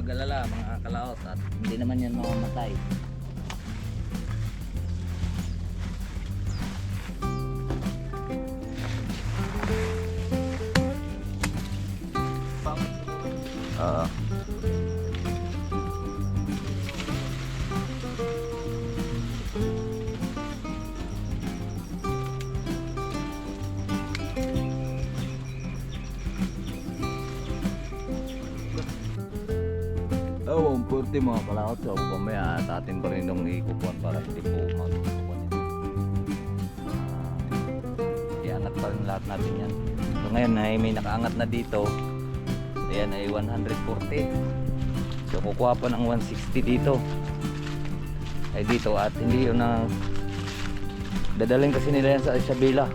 mag-alala mga kalaot at hindi naman yan mamamatay. Oo. Oh, 40 mga kalaot. So, pamaya at atin pa rin nung ikukuhan para hindi po magkukuhan ito. Iangat pa rin lahat natin yan. So, ngayon ay may nakaangat na dito. Ayan ay 140. So, kukuha pa ng 160 dito. Ay dito at hindi yun na dadalhin kasi nila yan sa Isabela.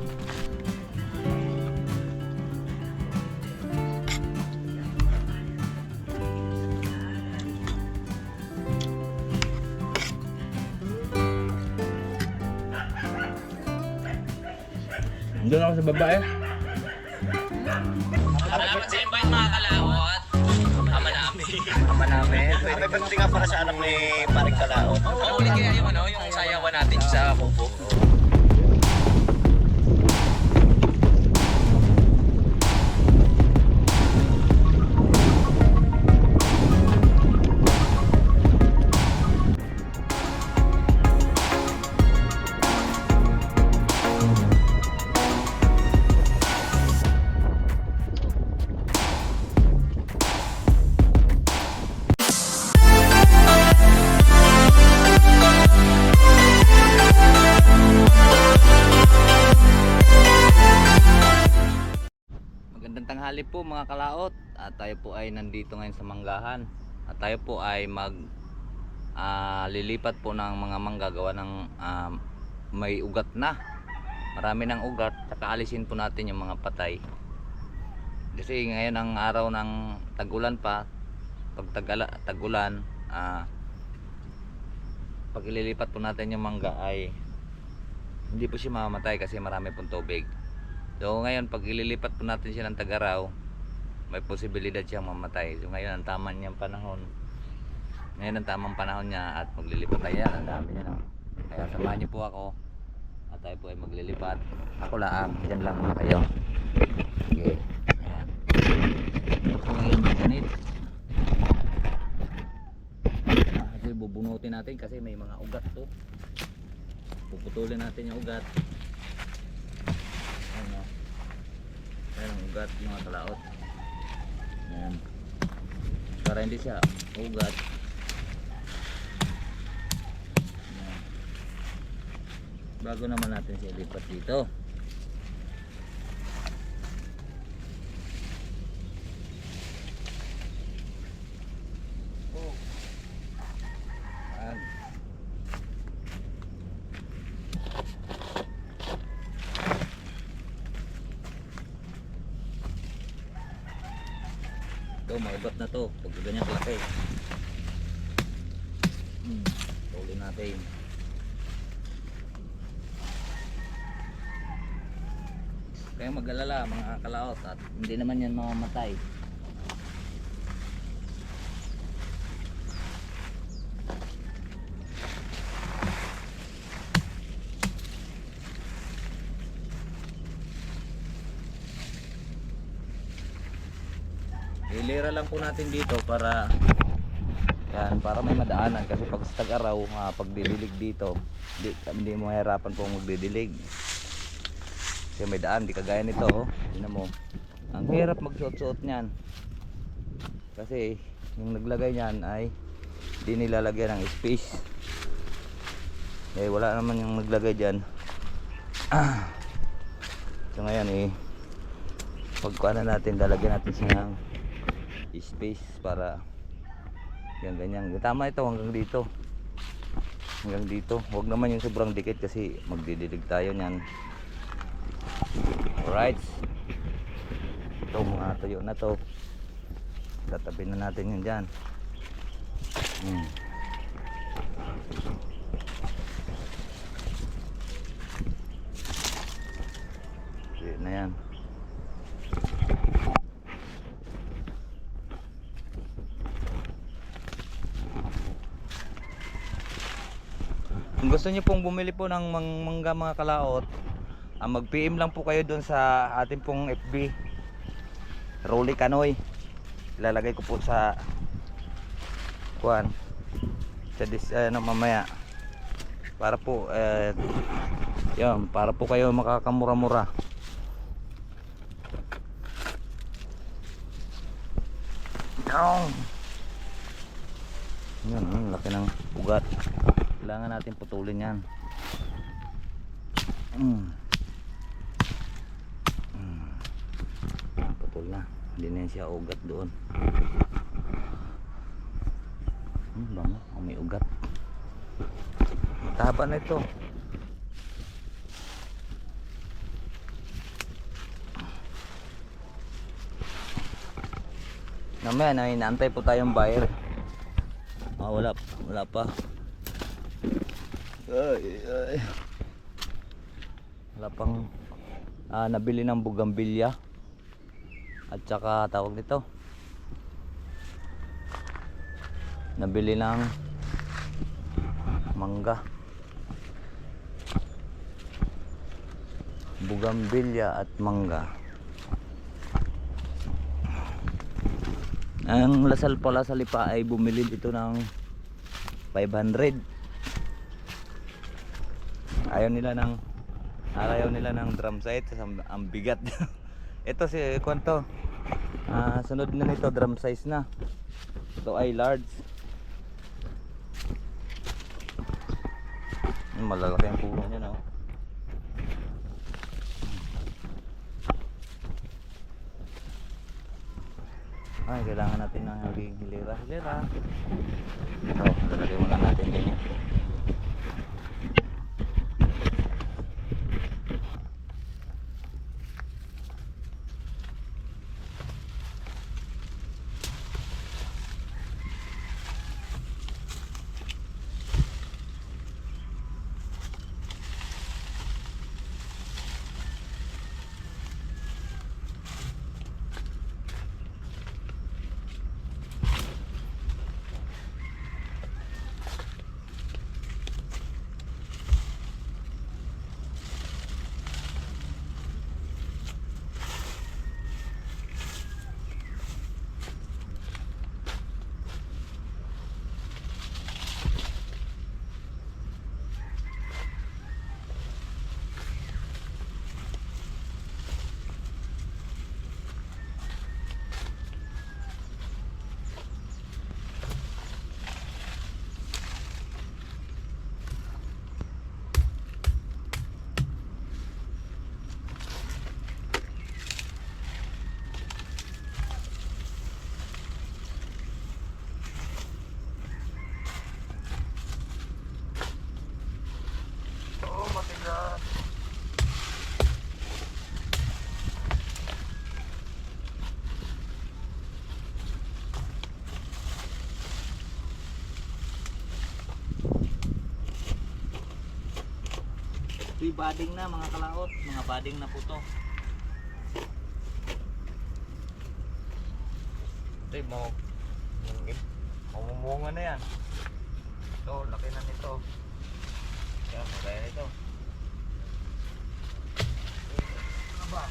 Doon ako sa babae. Salamat sa invite mga kalawat. Ama namin. Ama namin. May pagdating nga para sa anak ni Paring Kalao. Oo, ulit kaya yung yung sayawan natin sa Kubo. Magandang tanghali po mga kalaot. At tayo po ay nandito ngayon sa manggahan. At tayo po ay lilipat po ng mga mangga gawa ng may ugat na. Marami ng ugat. Saka alisin po natin yung mga patay. Kasi ngayon ang araw ng tag-ulan pa. Pag tag-ulan, pag ililipat po natin yung mangga ay hindi po siya mamamatay kasi marami pong tubig. So ngayon pag ililipat po natin siya ng Tagaraw, may posibilidad siyang mamatay. So ngayon ang tamang niyang panahon. Ngayon ang tamang panahon niya at maglilipat tayo yan. Ang dami niya na. Kaya samahan niyo po ako at tayo po ay maglilipat. Ako lang, dyan lang muna kayo. Okay. Ayan. Ngayon ganit. Kasi bubunutin natin kasi may mga ugat to. Puputulin natin yung ugat. Ayan ang ugat mga kalaot. Ayan. Para hindi siya ugat. Ayan. Bago naman natin siya lipat dito. Ayan. Ito, maugat na to pag ganyan kalaki. Tuloy natin. Kaya mag-alala mga kalaot at hindi naman yan mamamatay. Ilira lang po natin dito para may madaanan kasi pag sa tag-araw, pag didilig dito, hindi mo mahirapan po magdidilig. Kasi may daan, di kagaya nito, oh. Tingnan mo. Ang hirap magsuot-suot niyan. Kasi yung naglagay niyan ay di nilalagyan ng space. Eh wala naman yung naglagay diyan. So ngayon pagkuhanan natin, lalagyan natin siya ng space para yan ganyan. Tama ito hanggang dito. Hanggang dito. Huwag naman yung sobrang dikit kasi magdidilig tayo niyan. Alright. Ito mga tuyo na to. Tatabi na natin yun dyan. Okay na yan. gusto niyo pong bumili po ng mangga mga kalaot, mag-PM lang po kayo doon sa ating pong FB Rolly Canoy. Ilalagay ko po sa kuan sa mamaya para po yun, para po kayo makakamura-mura. Yan, laki ng ugat. Kailangan natin putulin yan. Putol na. Hindi na siya ugat doon. Bango, may ugat. Taba na ito. Namaya na inaantay po tayong buyer. Wala pa. Wala pang nabili ng bugambilya at saka tawag nito, nabili ng mangga, bugambilya at mangga. Ang Lasal pala sa Lipa ay bumili dito ng 500. Ayaw nila ng drum size, ang bigat. Ito si kwento. Sunod na nito drum size na. Ito ay large. Malalaki ang puno niya, no? Ay, kailangan natin ng hilera. Ito, lalagay muna natin ganyan. Ito'y bading na mga kalaot, mga bading na po to. Ito'y mamumunga na yan. Ito, laki na nito. Yan, magaya nito. Ano ba?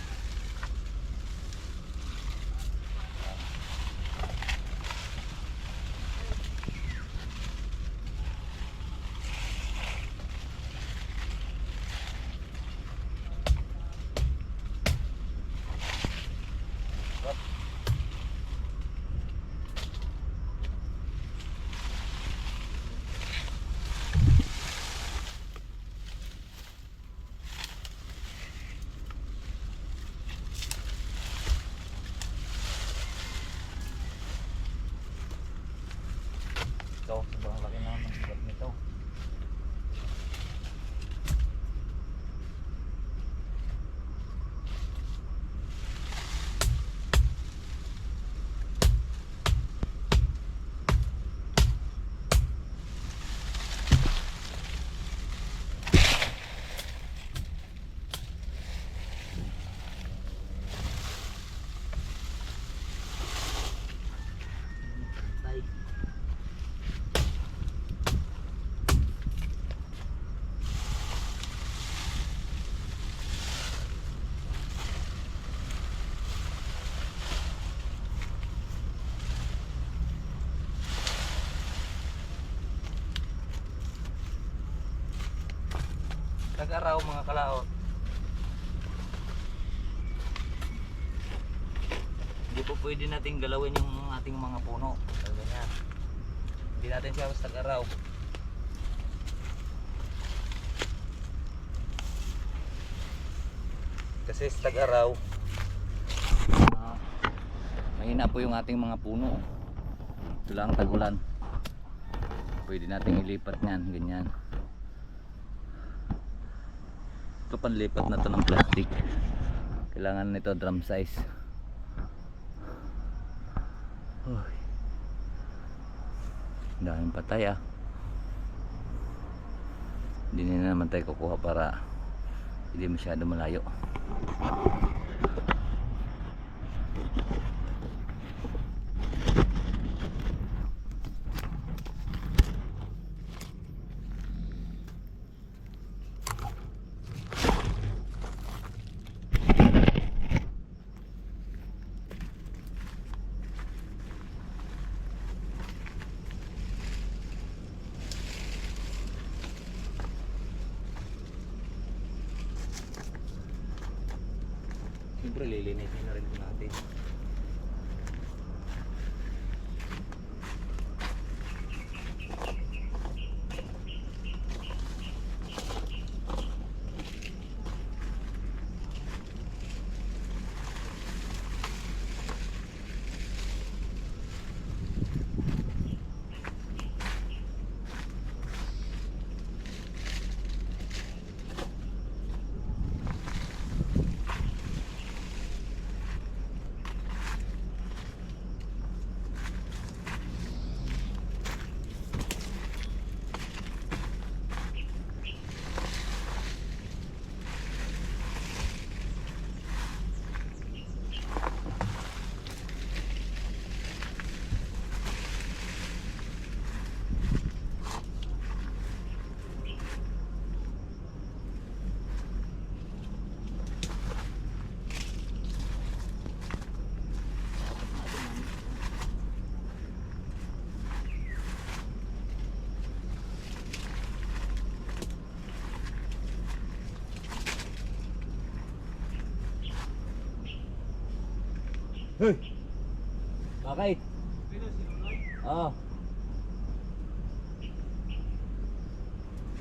Tag-Araw mga kalaot. Hindi po pwede nating galawin yung ating mga puno. Ganyan. Hindi natin siya basta Tag-Araw. Kasi sa Tag-Araw, mahina po yung ating mga puno. Ito lang tag-ulan. Pwede nating ilipat niyan, ganyan. Ito panlipat na to ng plastic. Kailangan nito drum size. Uy. Daming patay ah. Hindi na naman tayo kukuha para hindi masyado malayo. Siyempre lilinisin na rin po natin. Hey! Bakit? Oo.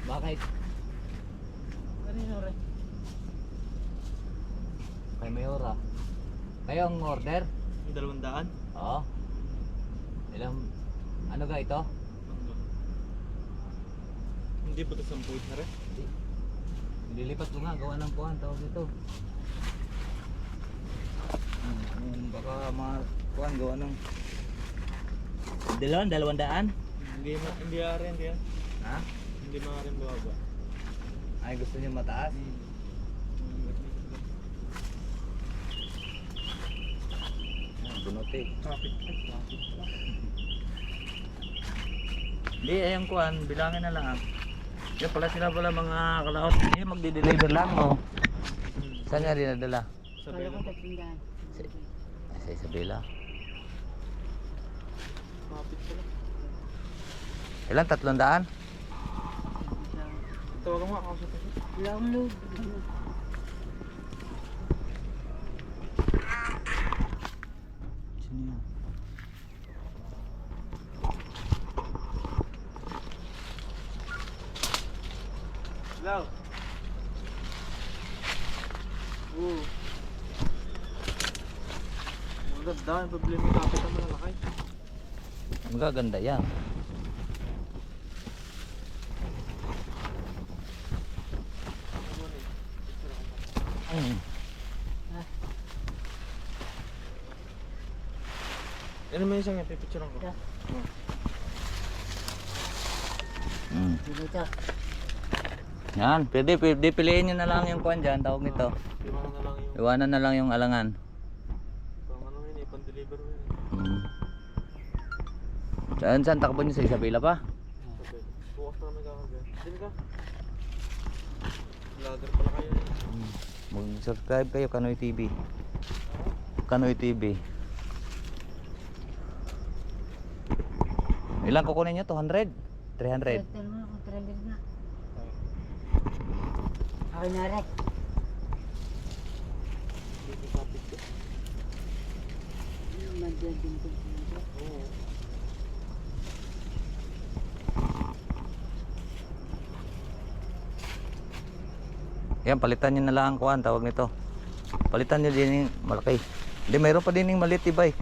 Bakit? Kanino rin? Kay Mayora. Kayo ang order? Yung 200? Oo. Ilang... Ano ga ito? Hindi ba ito 10 na rin? Hindi. Nililipat ko nga. Gawa ng kuhan. Tawag ito. Baka mga kuhan. Gawa ng... 200? Hindi rin yan. Ha? Hindi rin baba. Ay gusto niyo mataas? Bunuti. Traffic. Hindi, ayang kuhan, bilangin na lang ah. Yan pala sila pala mga kalaot. Hindi, magdi-deliver lang oh. Saan nga dinadala? Sa Kala Belo. ko tatlong Sa Isabela. Traffic pala. Ilan? 300? Tawagan mo ako sa tayo. Wala akong load. Sino yan? Hello. Oo. Maganda, yung problema yung kapit ang malalaki. Ang gaganda yan. Ano mo yung isang yan? Pipicturean ko. Yeah. Dito ito. Yan, pwede piliin nyo na lang yung kuhan dyan, tawag nito. Iwanan na lang yung... Iwanan na lang yung alangan. Pang ano yun eh, pang-deliver mo yun. Saan takbo nyo sa Isabela pa? Sa Belo. Bukas na kami kakagyan. Din ka? Vlogger pala kayo eh. Mag-subscribe kayo, Kanoy TV. Kanoy TV. Ilan kukunin nyo? 200? 300? Ito naman ako, 300 na. Ako na rin. Madading ko dito. Yan, palitan nyo na lang ang kuhan, tawag nito. Palitan nyo din yung malaki. Hindi, mayroon pa din yung maliit, ibay.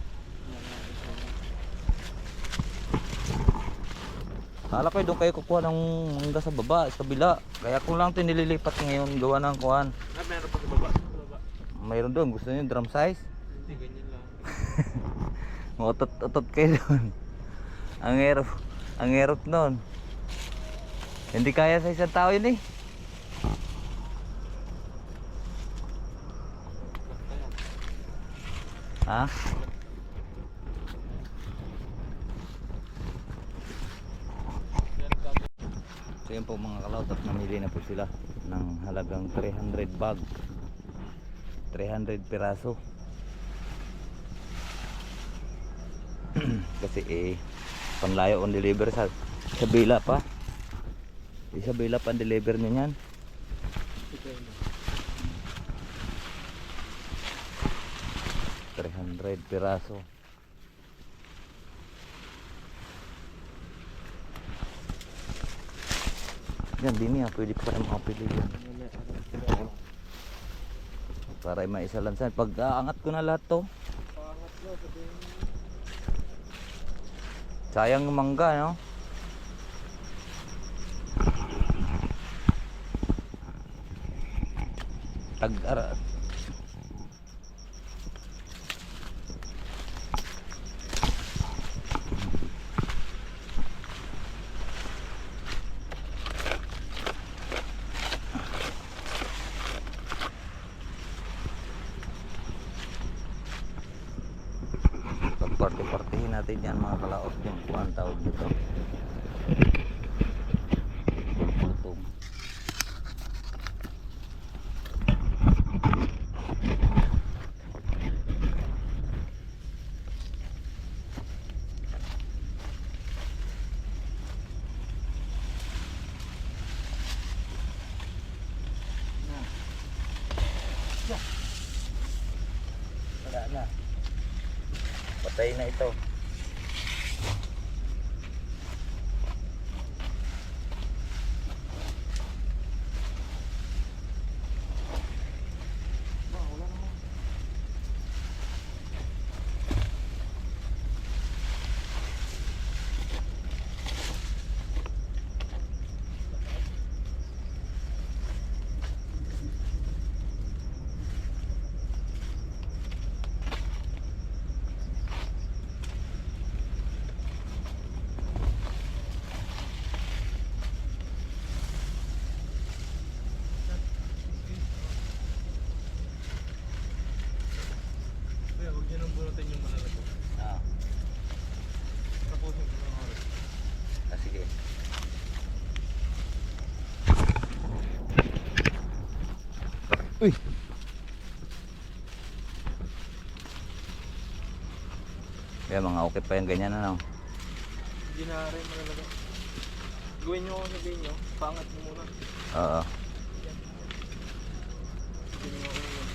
Hala ko, doon kayo kukuha ng mangga sa baba, sa kabila. Kaya kung lang ito nililipat ngayon, gawa ng kuhan. Meron pa sa baba. Mayroon doon, gusto nyo drum size? Hindi, ganyan lang. Utot-utot kayo doon. Ang hirap noon. Hindi kaya sa isang tao yun eh. Ha? So yun po mga kalawt, at namili na po sila ng halagang 300 bag, 300 piraso. Kasi panlayo on deliver sa bila pa. Sa bila pa ang deliver nyo yan. $300 piraso. Yan din yan, pwede pa rin makapili yan para maisalansan. Pag aangat ko na lahat to, sayang yung mangga, no? Tag-ara. Pagparti-partihin natin yan mga kalaot, yung kuhan tawag dito. Putong. Wala na. Patay na ito. Sige. Uy. Kaya mga okay pa yung ganyan, ano? Hindi na rin malalagay. Gawin nyo kung sabihin nyo, pangat nyo muna. Oo. Hindi nyo ako yun.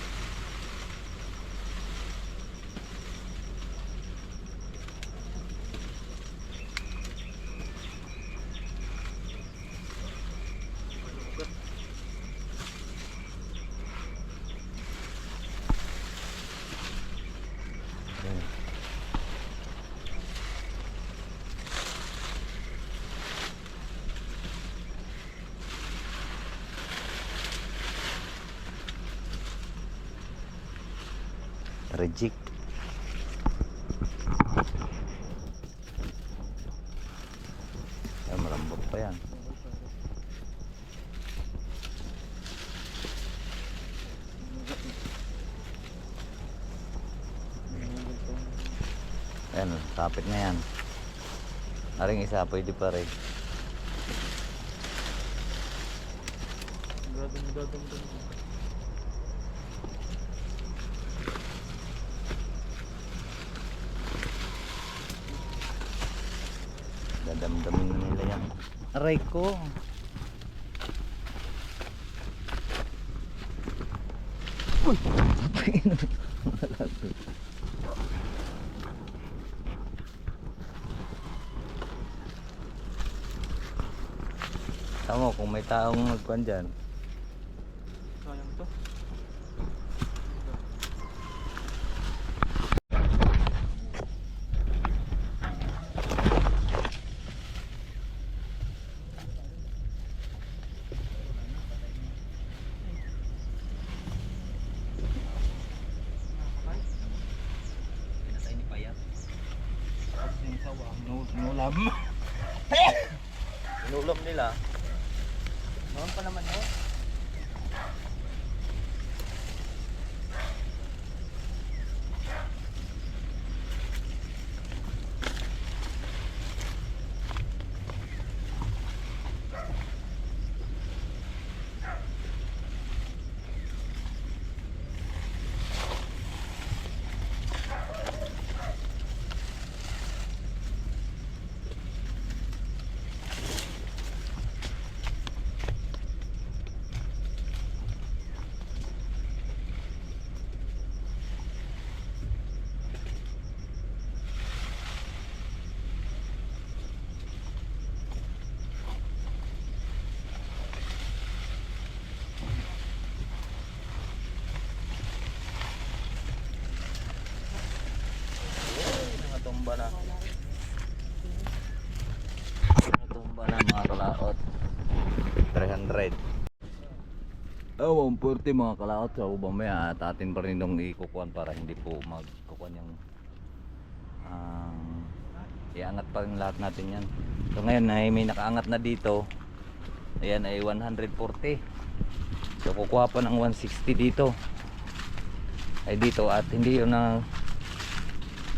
Reject. Ay, malambot pa yan. Ayan, sapit na yan. Aring isa, pwede pa rin. Dadam. Dadamdamin na nila yan. Aray ko. Tama kung may taong magkuhan dyan. Sayang to. Pinatay ni Payat. Tapos yung sawa, nulam. Inulam nila. Noon pa naman yun. Natumba na. Natumba na mga kalaot. 300. Oh, 140 mga kalaot sa ubang maya at atin pa rin nung ikukuhan para hindi po magkukuhan yung iangat pa rin lahat natin yan. So ngayon ay may nakaangat na dito. Ayan ay 140. So kukuha pa ng 160 dito. Ay dito at hindi yun na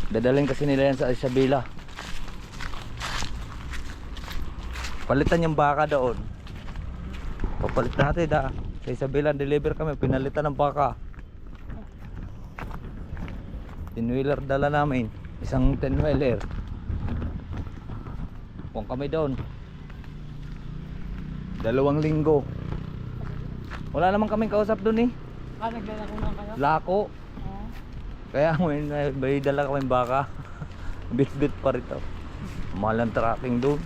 dadalhin kasi nila yan sa Isabela. Palitan yung baka doon. Papalit natin da. Sa Isabela deliver kami, pinalitan ng baka. 10-wheeler dala namin. Isang 10-wheeler. Kung kami doon 2 linggo. Wala naman kaming kausap doon eh. Naglalako na kayo? Lako. Kaya may dala kaming baka. Bit-bit pa rito. Mahal ang tracking doon.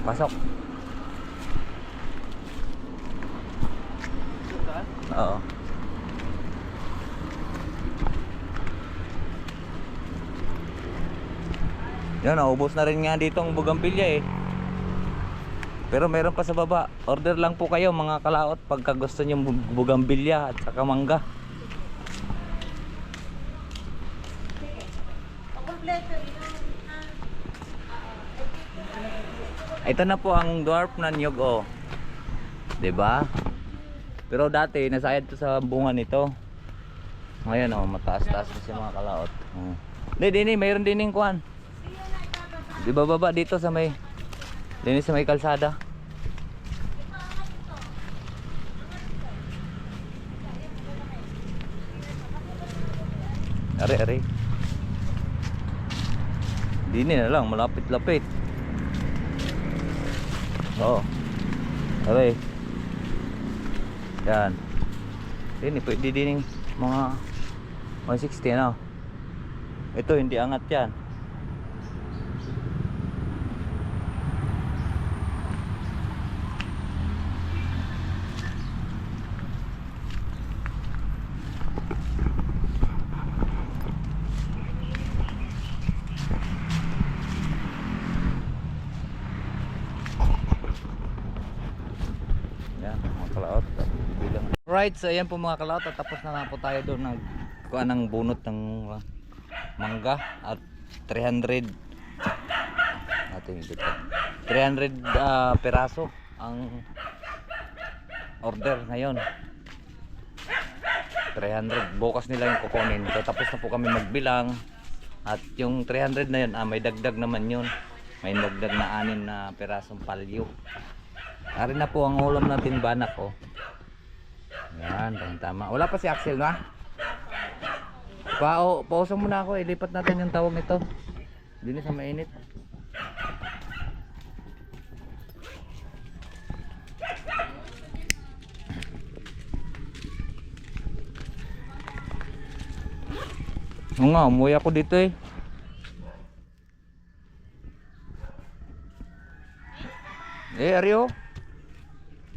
Pasok. Oo. Yan, naubos na rin nga dito ang bugampilya eh. Pero meron pa sa baba. Order lang po kayo mga kalaot pagka gusto nyo bugambilya at saka mangga. Ito na po ang dwarf na niyog oh. 'Di ba? Pero dati nasayad to sa bunga nito. Ngayon oh, mataas-taas na siya mga kalaot. Hindi, mayroon din yung kuan. Di ba baba dito sa may linis sa may kalsada. Are. Dini na lang, malapit-lapit. Oo. Are. Yan. Ini pwede din mga 160 na. Ito hindi angat yan. Alright, so ayan po mga kalaot, tapos na nga po tayo doon nagkuha ng bunot ng mangga at 300 peraso ang order ngayon. 300 bukas nila yung kukunin. So tapos na po kami magbilang at yung 300 na yun, may dagdag naman yun. May dagdag na 6 na perasong palyo. Ari na po ang ulam natin, banak oh. Yan, tama. Wala pa si Axel na? Pausong muna ako, ilipat natin yung tawag nito. Dito sa mainit. Oo nga, umuwi ako dito eh. Aryo.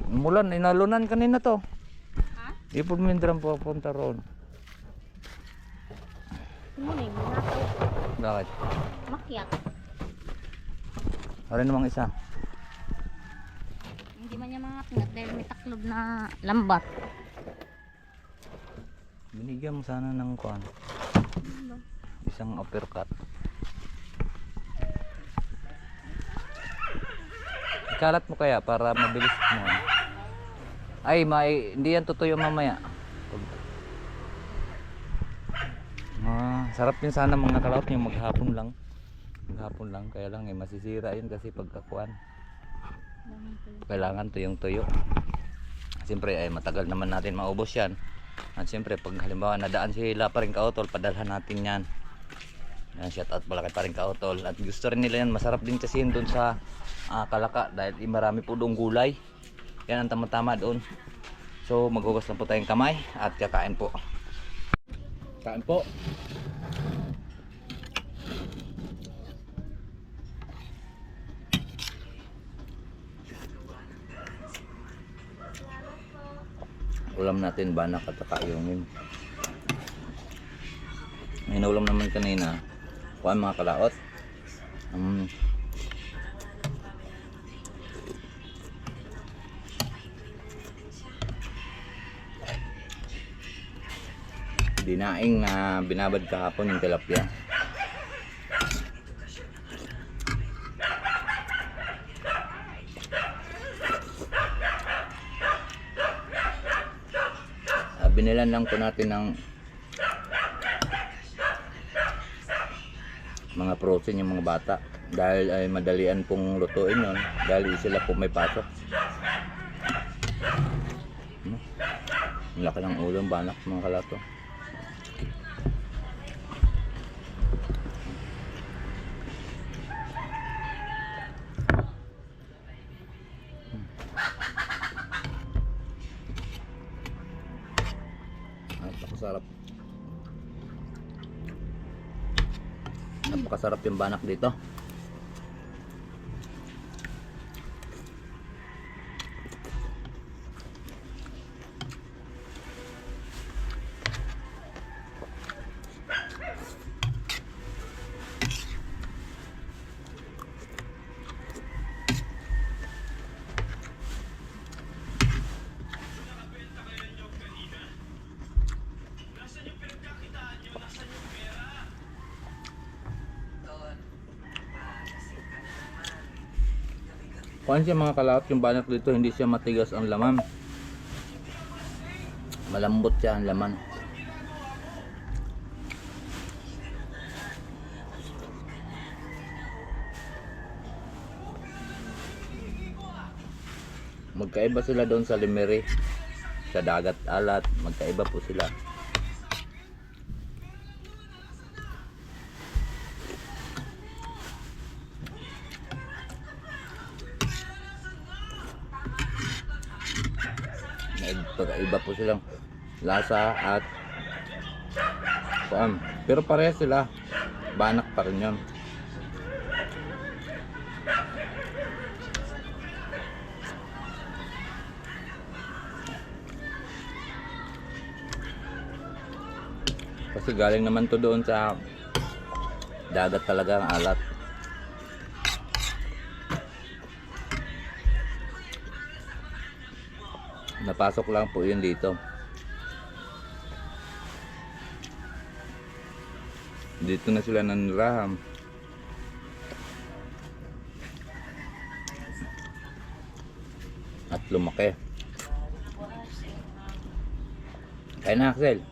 Umulan, inalunan kanina to. Ha? Ipod mo yung drum papunta roon. Muni, manakaw. Bakit? Makyat. Ano namang isa? Hindi man niya mga tingat dahil may taklob na lambat. Binigyan mo sana ng kuan. Isang uppercut. Ikalat mo kaya para mabilis mo. Ay, hindi yan tutuyo mamaya. Sarap din sana mga kalaot yung maghapon lang. Maghapon lang, kaya lang masisira yun kasi pagkakuan. Kailangan tuyong tuyo. Siyempre ay matagal naman natin maubos yan. At siyempre pag halimbawa nadaan sila pa rin kautol, padalhan natin yan. Yan, shout out pala kay paring kautol. At gusto rin nila yan, masarap din kasi yun doon sa Kalaka dahil marami po doong gulay. Yan ang tama-tama doon. So maghugas lang po tayong kamay at kakain po. Kain po. Ulam natin banak at kakayungin. May naulam naman kanina. Kuha mga kalaot. Dinaing binabad kahapon yung tilapia. Binilan lang po natin ng mga protein yung mga bata dahil ay madalian pong lutuin yun dahil sila po may pasok. Ang laki ng ulo ng banak mga kalato. Napakasarap yung banak dito. Kuhaan siya mga kalaot, yung banak dito hindi siya matigas ang laman. Malambot siya ang laman. Magkaiba sila doon sa limeri, sa dagat alat, magkaiba po sila. Pagkaiba po silang lasa at kuan, pero parehas sila, banak pa rin yun. Kasi galing naman to doon sa dagat talaga ang alat. Napasok lang po yun dito. Dito na sila nanirahan. At lumaki. Kaya na, Axel.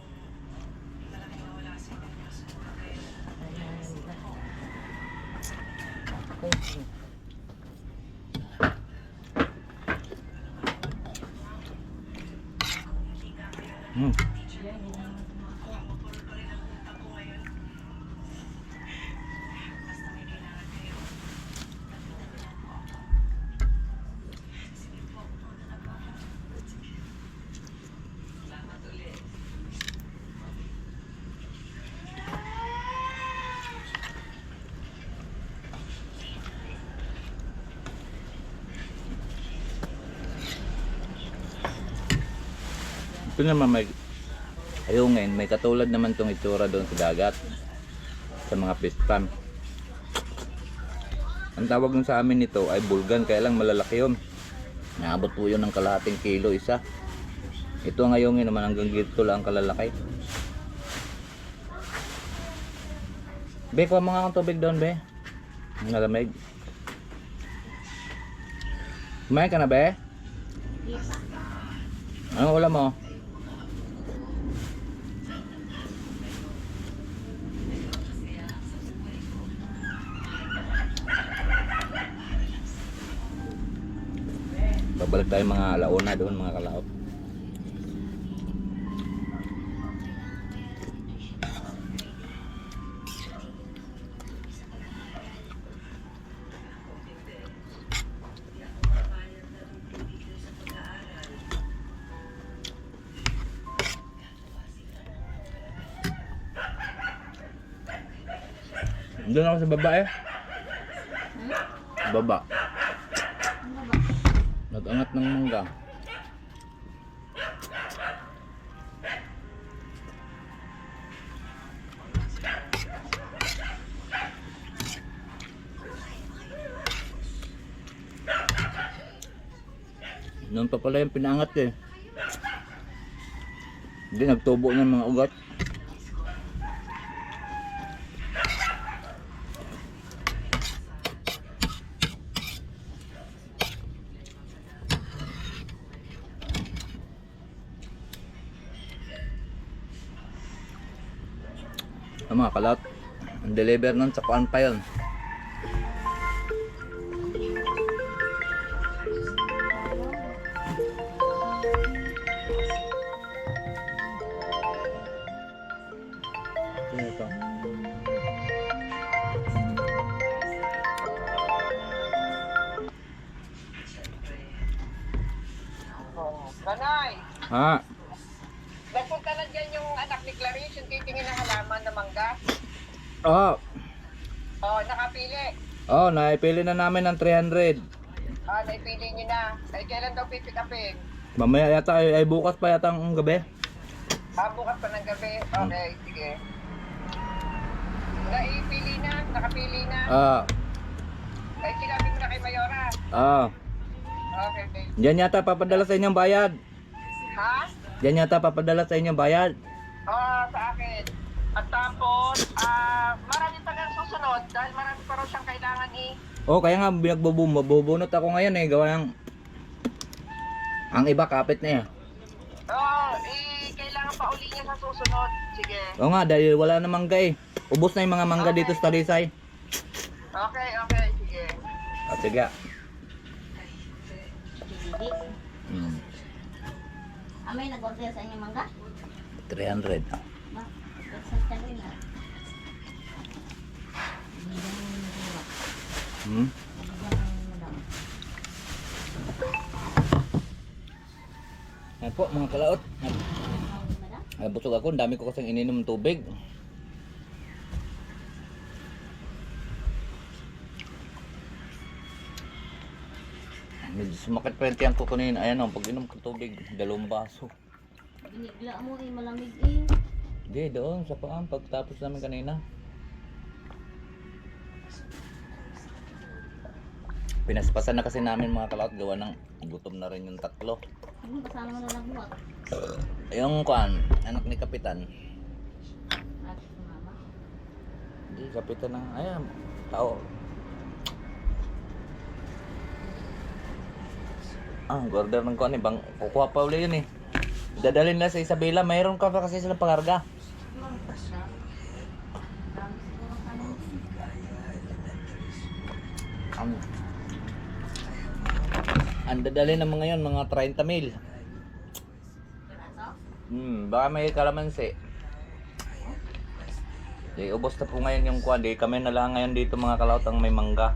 Ito naman may ayungin, may katulad naman tong itsura doon sa dagat. Sa mga fish farm. Ang tawag nun sa amin nito ay bulgan, kaya lang malalaki yun. Naabot po yun ng kalahating kilo isa. Ito ang ayungin naman hanggang dito lang kalalaki. Be, kuha mga akong tubig doon, be. Ang nalamig. Kumain ka na, be? Yes. Anong ulam mo? Babalik tayo mga alauna doon, mga kalaot. Doon ako sa baba eh. Baba. Ano ba? Nag-angat ng mangga. Noon pa pala yung pinangat eh. Hindi nagtubo ng mga ugat. Ang mga kalat, ang deliver nun sa kuan pa yun. Ano ito? Nanay, Ha? nagpunta na dyan yung anak ni Clarice, yung titingin ng halaman na mangga. Oo. Oh, nakapili. Oh, naipili na namin ng 300. Naipili niyo na. Ay, kailan daw pipick upin? Mamaya yata ay bukas pa yata ang gabi. Bukas pa ng gabi. Okay, sige. Naipili na, nakapili na. Ay, sinabi mo na kay Mayora. Okay, okay. Diyan yata papadala sa inyong bayad. Ha? Diyan yata papadala sa inyong bayad. Sa akin. At tapos, marami pa ng susunod dahil marami pa raw siyang kailangan Oh, kaya nga bubunot ako ngayon eh, gawa ng ang iba kapit na eh. Kailangan pa uli niya sa susunod. Sige. Oo nga, dahil wala na mangga eh. Ubos na yung mga mangga dito sa Talisay. Okay, okay, sige. Sige. Hindi. Hmm. May nag-order sa inyo mangga? 300. Ma, sa tabi na. Hmm? Yan po mga kalaot. Ay, busog ako, ang dami ko kasing ininom ng tubig. Medyo sumakit pa yung tiyan ko kanina. Ayan o, pag inom ko tubig, 2 baso. Binigla mo eh, malamig eh. Hindi, doon sa paan, pagtapos namin kanina. Pinaspasan na kasi namin mga kalaot, gawa ng gutom na rin yung tatlo. Ano kasama mo na nagbuhat? Yung kuan, anak ni Kapitan. At sumama. Hindi, Kapitan ng, ayan, tao. Order ng kuan eh, bang, kukuha pa uli yun eh. Dadalhin nila sa Isabela, mayroon ka pa kasi silang pangarga. Ang dadalhin ng mga yun, mga 30 mil. Baka may kalamansi. Di, ubos na po ngayon yung kuan. Di, kami na lang ngayon dito mga kalaot ang may mangga.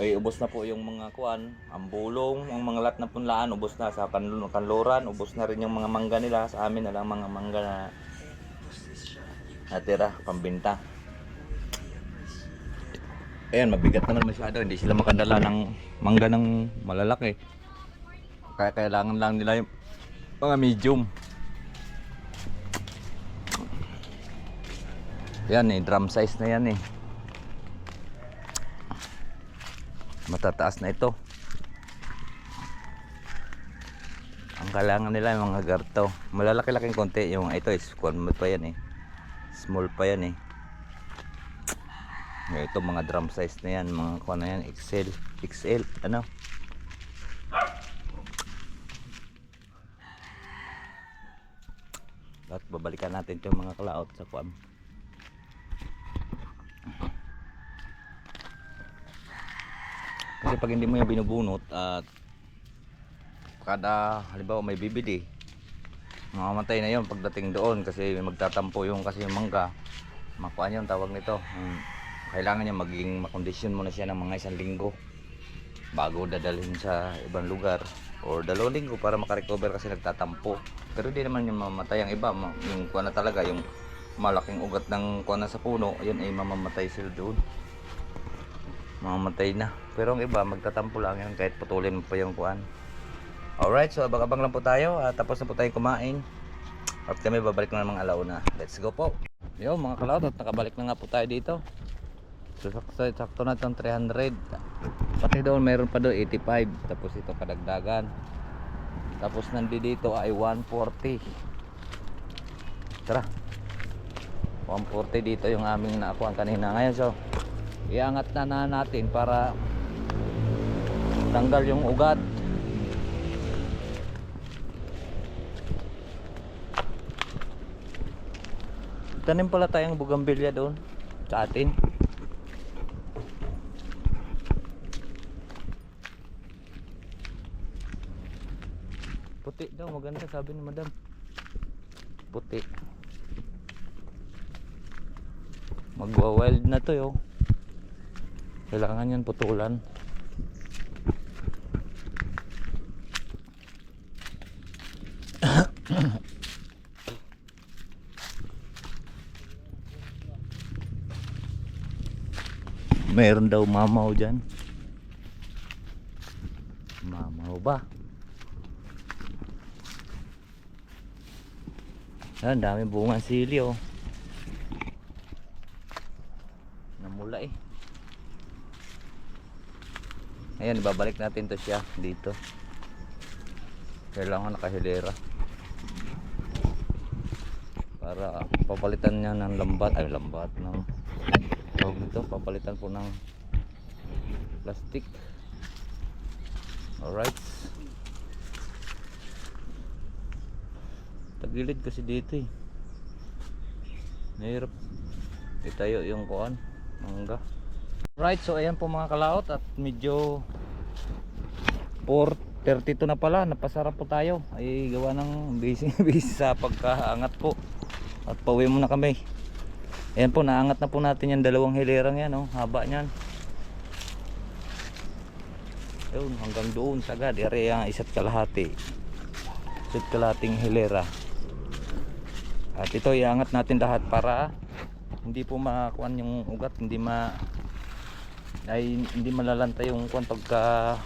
Ay, ubos na po yung mga kuan, ang bulong, ang mga lat na punlaan, ubos na sa kanluran, ubos na rin yung mga mangga nila. Sa amin na lang mga mangga na natira, pambinta. Ayan, mabigat naman masyado, hindi sila makadala ng mangga ng malalaki. Kaya kailangan lang nila yung Mga medium. Yan eh, drum size na yan eh. Matataas na ito. Ang kailangan nila yung mga garto. Malalaki-laking konti. Yung ito is small pa yan eh. Small pa yan eh. Ito mga drum size na yan. Mga kuha na yan. XL. Ano? At babalikan natin ito yung mga kalaot sa kuam. Kasi pag hindi mo yung binubunot at kada halimbawa may bibili, mamamatay na yun pagdating doon kasi magtatampo yung kasi yung mangga. Makuha yun tawag nito. Kailangan niya maging makondisyon muna siya ng mga 1 linggo bago dadalhin sa ibang lugar or 2 linggo para makarecover kasi nagtatampo. Pero hindi naman yung mamamatay ang iba, yung kuha na talaga yung malaking ugat ng kuha na sa puno, ayun ay mamamatay sila doon. Mamamatay na. Pero ang iba magtatampo lang yan kahit putulin mo pa yung kuan. Alright, so abang-abang lang po tayo. Tapos na po tayong kumain. At kami babalik na ng mga alauna. Let's go po. Yo mga kalaot, at nakabalik na nga po tayo dito. So sakto na itong 300. Pati doon mayroon pa doon 85. Tapos ito kadagdagan. Tapos nandito ay 140. Tara. 140 dito yung aming naakuan kanina. Ngayon so iangat na natin para tanggal yung ugat. Tanim pala tayong bugambilya doon sa atin. Puti daw, maganda sabi ni madam. Puti. Magwa-wild na to yo. Kailangan yan putulan. Meron daw mamaw dyan. Mamaw ba? Yan, dami bunga sili oh. Namula eh. Ayan, ibabalik natin to siya dito. Kailangan nakahilera para papalitan niya ng lambat. Ay, lambat ng tawag nito, papalitan po ng plastic. Alright, tagilid kasi dito eh, mahirap itayo yung kuan mangga. Right, so ayan po mga kalaot, at medyo 4:32 na pala, napasarap po tayo. Ay gawa ng busy sa pagkaangat po. At pauwi muna kami. Ayan po, naangat na po natin yung 2 hilerang yan oh, haba niyan. Ayun, hanggang doon sagad, area 1.5. 1.5 hilera. At ito iangat natin lahat para hindi po makuan yung ugat, hindi malalanta yung kuan pagka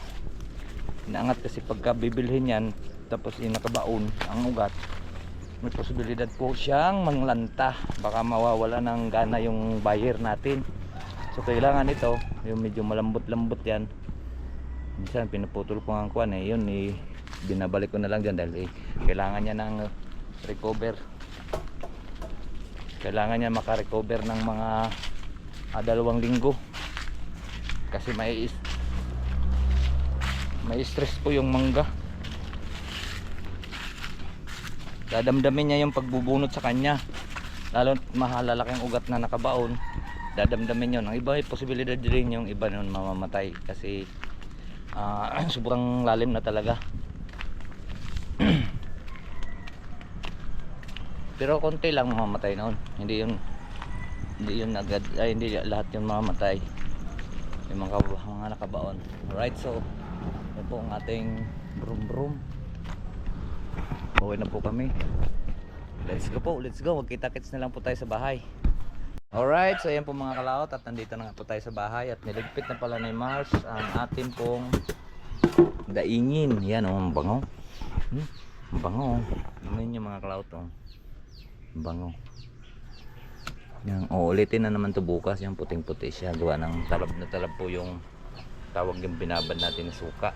inaangat, kasi pagka bibilhin yan tapos nakabaon ang ugat, may posibilidad po siyang manglanta, baka mawawala ng gana yung buyer natin. So kailangan ito yung medyo malambot-lambot yan. Minsan pinuputol ko ang kuan eh, yun binabalik ko na lang dyan dahil kailangan niya ng recover. Kailangan niya makarecover ng mga 2 linggo kasi may stress po yung mangga. Dadamdamin niya yung pagbubunot sa kanya, lalo mahalalaki ang ugat na nakabaon. Dadamdamin yun. Ang iba ay posibilidad din yung iba nun mamamatay kasi sobrang lalim na talaga. Pero konti lang mamamatay noon. Hindi yun agad, hindi lahat yun mamamatay. Yung mga nakabaon. Alright, so yun po ang ating brum. Uwi na po kami. Let's go po, let's go. Magkita-kits na lang po tayo sa bahay. Alright, so ayan po mga kalaot, at nandito na nga po tayo sa bahay. At niligpit na pala ni Mars ang ating pong daingin. Yan oh, ang bango. Ang bango. Ano yun yung mga clout oh. Ang bango. Yan, ulitin na naman to bukas. Yung puting-puti siya. Gawa ng talab na talab po yung tawag yung binabad natin na suka.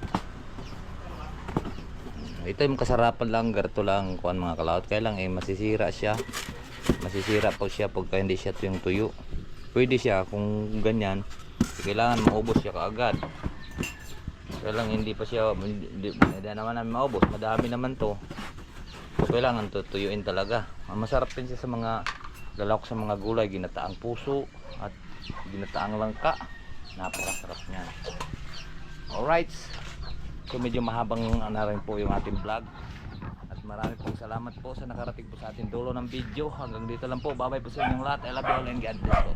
Ito yung kasarapan lang, garto lang kuan mga kalaot. Kaya lang masisira siya. Masisira po siya pagka hindi siya yung tuyo. Pwede siya kung ganyan. Kailangan maubos siya kaagad. Kaya lang hindi pa siya, hindi naman namin maubos. Madami naman to. So, kailangan tuyuin talaga. Masarap din siya sa mga lalawak sa mga gulay. Ginataang puso at ginataang langka. Napakasarap niyan. Alright. So medyo mahabang rin po yung ating vlog. At marami pong salamat po sa nakarating po sa ating dulo ng video. Hanggang dito lang po. Bye bye po sa inyong lahat. I love you all and God bless po.